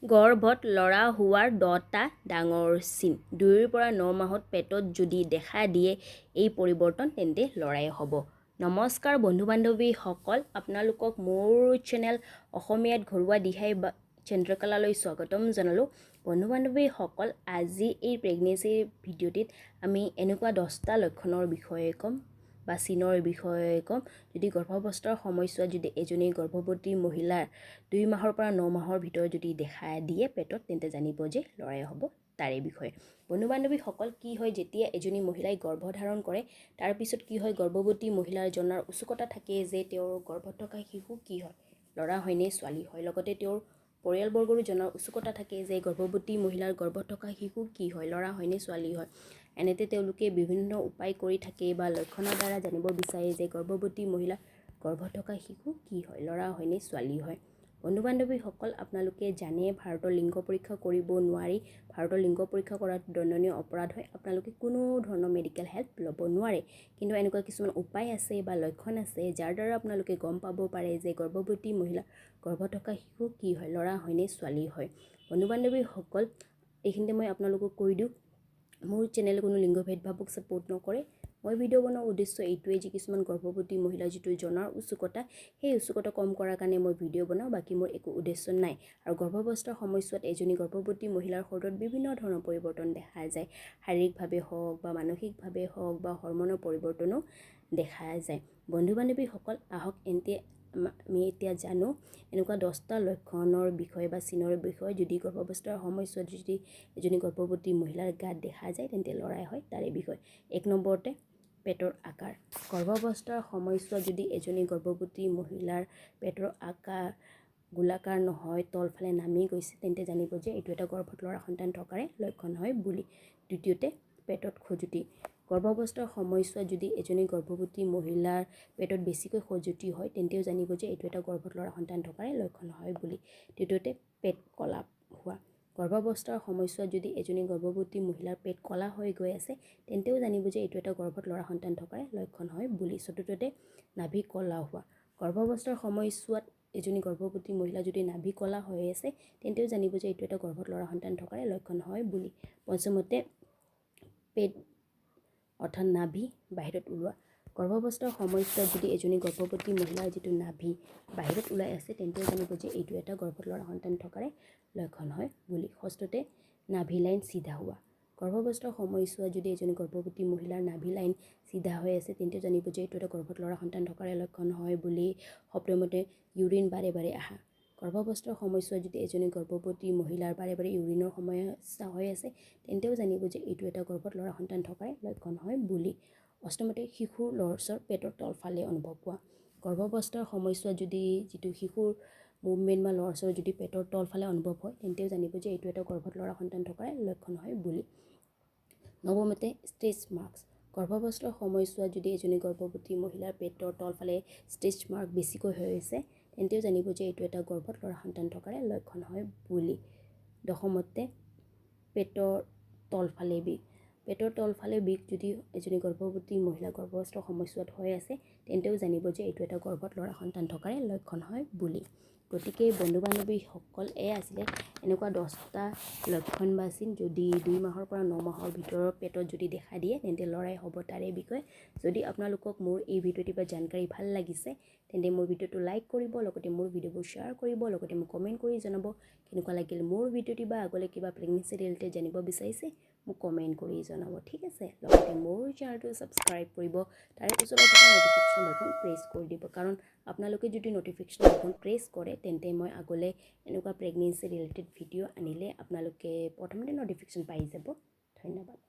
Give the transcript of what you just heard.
গৰ্ভত ল'ৰা হোৱাৰ 10টা ডাঙৰ চিন। 2ৰ পৰা 9 মাহত পেটত যদি দেখা দিয়ে এই পৰিৱৰ্তন তেন্তে ল'ৰাই হ'ব। নমস্কাৰ বন্ধু-বান্ধৱীসকল, আপোনালোকক মোৰ চেনেল অসমীয়াত ঘৰুৱা দিহাই চন্দ্ৰকলালৈ স্বাগতম জনালোঁ। বন্ধু-বান্ধৱীসকল, আজি এই প্ৰেগনেন্সি ভিডিঅ'টিত আমি এনেকুৱা 10টা লক্ষণৰ বিষয়ে ক'ম বা চিনৰ বিষয়ে ক'ম। যদি গৰ্ভাৱস্থাৰ সময়ছোৱাত যদি এজনী গৰ্ভৱতী মহিলাৰ 2 মাহৰ পৰা 9 মাহৰ ভিতৰত যদি দেখা দিয়ে পেটত, তেন্তে জানিব যে ল'ৰাই হ'ব তাৰে বিষয়ে। বন্ধু-বান্ধৱীসকল, কি হয় যেতিয়া এজনী মহিলাই গৰ্ভধাৰণ কৰে, তাৰপিছত কি হয় গৰ্ভৱতী মহিলাৰ জনাৰ উৎসুকতা থাকে যে তেওঁৰ গৰ্ভত থকা শিশু কি হয়, ল'ৰা হয়নে ছোৱালী হয়। লগতে তেওঁৰ পৰিয়ালবৰ্গৰো জনাৰ উৎসুকতা থাকে যে গৰ্ভৱতী মহিলাৰ গৰ্ভত থকা শিশু কি হয়, ল'ৰা হয়নে ছোৱালী হয়। এনেতে তেওঁলোকে বিভিন্ন উপায় কৰি থাকে বা লক্ষণৰ দ্বাৰা জানিব বিচাৰে যে গৰ্ভৱতী মহিলাৰ গৰ্ভত থকা শিশু কি হয়, ল'ৰা হয়নে ছোৱালী হয়। বন্ধু-বান্ধৱীসকল, আপোনালোকে জানে ভাৰতৰ লিংগ পৰীক্ষা কৰিব নোৱাৰি। ভাৰতৰ লিংগ পৰীক্ষা কৰাটো দণ্ডনীয় অপৰাধ হয়। আপোনালোকে কোনো ধৰণৰ মেডিকেল হেল্প ল'ব নোৱাৰে। কিন্তু এনেকুৱা কিছুমান উপায় আছে বা লক্ষণ আছে যাৰ দ্বাৰা আপোনালোকে গম পাব পাৰে যে গৰ্ভৱতী মহিলাৰ গৰ্ভত থকা শিশু কি হয়, ল'ৰা হয়নে ছোৱালী হয়। বন্ধু-বান্ধৱীসকল, এইখিনিতে মই আপোনালোকক কৈ দিওঁ, মোৰ চেনেলে কোনো লিংগ ভেদভাৱক ছাপোৰ্ট নকৰে। মই ভিডিঅ' বনোৱাৰ উদ্দেশ্য এইটোৱে যে কিছুমান গৰ্ভৱতী মহিলাৰ যিটো জনাৰ উৎসুকতা, সেই উৎসুকতা কম কৰাৰ কাৰণে মই ভিডিঅ' বনাওঁ, বাকী মোৰ একো উদ্দেশ্য নাই। আৰু গৰ্ভাৱস্থাৰ সময়ছোৱাত এজনী গৰ্ভৱতী মহিলাৰ শৰীৰত বিভিন্ন ধৰণৰ পৰিৱৰ্তন দেখা যায়। শাৰীৰিকভাৱে হওক বা মানসিকভাৱে হওক বা হৰমনৰ পৰিৱৰ্তনো দেখা যায়। বন্ধু-বান্ধৱীসকল, আহক আমি এতিয়া জানো এনেকুৱা 10টা লক্ষণৰ বিষয়ে বা চিনৰ বিষয়ে। যদি গৰ্ভাৱস্থাৰ সময়ছোৱাত যদি এজনী গৰ্ভৱতী মহিলাৰ গাত দেখা যায় তেন্তে ল'ৰাই হয় তাৰে বিষয়ে। 1 নম্বৰতে পেটৰ আকাৰ। গৰ্ভাৱস্থাৰ সময়ছোৱাত যদি এজনী গৰ্ভৱতী মহিলাৰ পেটৰ আকাৰ গোলাকাৰ নহয়, তলফালে নামি গৈছে, তেন্তে জানিব যে এইটো এটা গৰ্ভত ল'ৰা সন্তান থকাৰে লক্ষণ হয় বুলি। দ্বিতীয়তে পেটত খজুতি। গৰ্ভাৱস্থাৰ সময়ছোৱাত যদি এজনী গৰ্ভৱতী মহিলাৰ পেটত বেছিকৈ খজুতি হয়, তেন্তেও জানিব যে এইটো এটা গৰ্ভত ল'ৰা সন্তান থকাৰে লক্ষণ হয় বুলি। তৃতীয়তে পেট কলা হোৱা। গৰ্ভাৱস্থাৰ সময়ছোৱাত যদি এজনী গৰ্ভৱতী মহিলাৰ পেট কলা হৈ গৈ আছে, তেন্তেও জানিব যে এইটো এটা গৰ্ভত ল'ৰা সন্তান থকাৰে লক্ষণ হয় বুলি। চতুৰ্থতে নাভি কলা হোৱা। গৰ্ভাৱস্থাৰ সময়ছোৱাত এজনী গৰ্ভৱতী মহিলা যদি নাভি কলা হৈ আছে, তেন্তেও জানিব যে এইটো এটা গৰ্ভত ল'ৰা সন্তান থকাৰে লক্ষণ হয় বুলি। পঞ্চমতে পেট অৰ্থাৎ নাভি বাহিৰত ওলোৱা। গৰ্ভাৱস্থাৰ সময়ছোৱাত যদি এজনী গৰ্ভৱতী মহিলাৰ যিটো নাভি বাহিৰত ওলাই আছে, তেন্তেও জানিব যে এইটো এটা গৰ্ভত ল'ৰা সন্তান থকাৰে লক্ষণ হয় বুলি। ষষ্ঠতে নাভি লাইন চিধা হোৱা। গৰ্ভাৱস্থাৰ সময়ছোৱাত যদি এজনী গৰ্ভৱতী মহিলাৰ নাভি লাইন চিধা হৈ আছে, তেন্তে জানিব যে এইটো এটা গৰ্ভত ল'ৰা সন্তান থকাৰে লক্ষণ হয় বুলি। সপ্তমতে ইউৰিন বাৰে বাৰে আহা। গৰ্ভাৱস্থাৰ সময়ছোৱাত যদি এজনী গৰ্ভৱতী মহিলাৰ বাৰে বাৰে ইউৰিনৰ সমস্যা হৈ আছে, তেন্তেও জানিব যে এইটো এটা গৰ্ভত ল'ৰা সন্তান থকাৰে লক্ষণ হয় বুলি। অষ্টমতে শিশুৰ লৰচৰ পেটৰ তলফালে অনুভৱ হোৱা। গৰ্ভাৱস্থাৰ সময়ছোৱাত যদি যিটো শিশুৰ মুভমেণ্ট বা লৰচৰ যদি পেটৰ তলফালে অনুভৱ হয়, তেন্তেও জানিব যে এইটো এটা গৰ্ভত ল'ৰা সন্তান থকাৰে লক্ষণ হয় বুলি। নৱমতে ষ্ট্ৰেচ মাৰ্কছ। গৰ্ভাৱস্থাৰ সময়ছোৱাত যদি এজনী গৰ্ভৱতী মহিলাৰ পেটৰ তলফালে ষ্ট্ৰেচ মাৰ্ক বেছিকৈ হৈ আছে, তেন্তেও জানিব যে এইটো এটা গৰ্ভত ল'ৰা সন্তান থকাৰে লক্ষণ হয় বুলি। দশমতে পেটৰ তলফালে বিষ। পেটৰ তলফালে বিষ যদি এজনী গৰ্ভৱতী মহিলা গৰ্ভাৱস্থাৰ সময়ছোৱাত হৈ আছে, তেন্তেও জানিব যে এইটো এটা গৰ্ভত ল'ৰা সন্তান থকাৰে লক্ষণ হয় বুলি। গতিকে বন্ধু-বান্ধৱীসকল, আছিলে এনেকুৱা 10টা লক্ষণ বা চিন। যদি 2 মাহৰ পৰা 9 মাহৰ ভিতৰত পেটত যদি দেখা দিয়ে, তেন্তে ল'ৰাই হ'ব তাৰে বিষয়ে। যদি আপোনালোকক মোৰ এই ভিডিঅ'টি বা জানকাৰী ভাল লাগিছে, তেন্তে মোৰ ভিডিঅ'টো লাইক কৰিব, লগতে মোৰ ভিডিঅ'বোৰ শ্বেয়াৰ কৰিব, লগতে মোক কমেণ্ট কৰি জনাব কেনেকুৱা লাগিল মোৰ ভিডিঅ'টি, বা আগলৈ কিবা প্ৰেগনেন্সি ৰিলেটেড জানিব বিচাৰিছে মোক কমেণ্ট কৰি জনাব, ঠিক আছে। লগতে মোৰ চেনেলটো ছাবস্ক্ৰাইব কৰিব, তাৰে ওচৰত থকা নটিফিকেশ্যন বাটন প্ৰেছ কৰি দিব, কাৰণ আপোনালোকে যদি নটিফিকেশ্যন বাটন প্ৰেছ কৰে, তেন্তে মই আগলৈ এনেকুৱা প্ৰেগনেন্সি ৰিলেটেড ভিডিঅ' আনিলে আপোনালোকে প্ৰথমতে নটিফিকেশ্যন পাই যাব। ধন্যবাদ।